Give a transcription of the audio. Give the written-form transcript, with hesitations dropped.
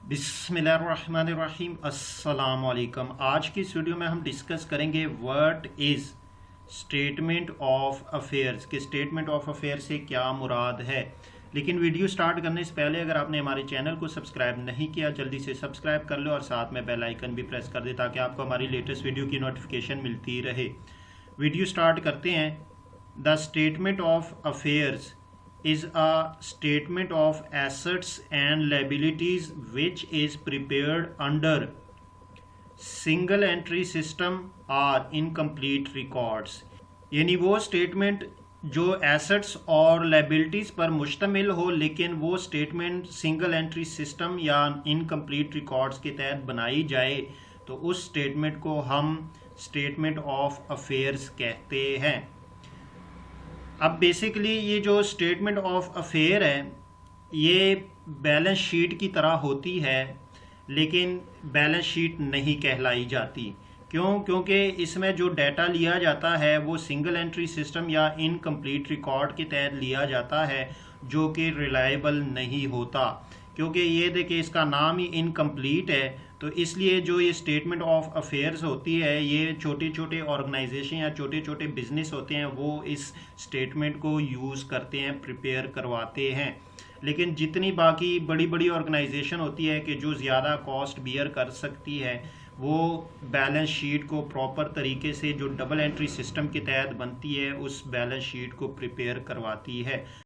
बिस्मिल्लाहिर्रहमानिर्रहीम अस्सलाम वालेकुम। आज की इस वीडियो में हम डिस्कस करेंगे what is statement of affairs कि स्टेटमेंट ऑफ अफेयर से क्या मुराद है। लेकिन वीडियो स्टार्ट करने से पहले अगर आपने हमारे चैनल को सब्सक्राइब नहीं किया जल्दी से सब्सक्राइब कर लो और साथ में बेल आइकन भी प्रेस कर दे ताकि आपको हमारी लेटेस्ट वीडियो की नोटिफिकेशन मिलती रहे। वीडियो स्टार्ट करते हैं। The statement of affairs is a statement of assets and liabilities which is prepared under single entry system or incomplete records। यानी वो स्टेटमेंट जो एसेट्स और लाइबिलिटीज़ पर मुश्तमिल हो लेकिन वो स्टेटमेंट सिंगल एंट्री सिस्टम या इनकम्प्लीट रिकॉर्ड्स के तहत बनाई जाए तो उस स्टेटमेंट को हम स्टेटमेंट ऑफ अफेयर्स कहते हैं। अब बेसिकली ये जो स्टेटमेंट ऑफ अफेयर है ये बैलेंस शीट की तरह होती है लेकिन बैलेंस शीट नहीं कहलाई जाती। क्योंकि इसमें जो डाटा लिया जाता है वो सिंगल एंट्री सिस्टम या इनकम्प्लीट रिकॉर्ड के तहत लिया जाता है जो कि रिलायबल नहीं होता। क्योंकि ये देखिए इसका नाम ही इनकम्प्लीट है तो इसलिए जो ये स्टेटमेंट ऑफ अफेयर्स होती है ये छोटे छोटे ऑर्गेनाइजेशन या छोटे छोटे बिजनेस होते हैं वो इस स्टेटमेंट को यूज़ करते हैं, प्रिपेयर करवाते हैं। लेकिन जितनी बाकी बड़ी बड़ी ऑर्गेनाइजेशन होती है कि जो ज़्यादा कॉस्ट बियर कर सकती है वो बैलेंस शीट को प्रॉपर तरीके से जो डबल एंट्री सिस्टम के तहत बनती है उस बैलेंस शीट को प्रिपेयर करवाती है।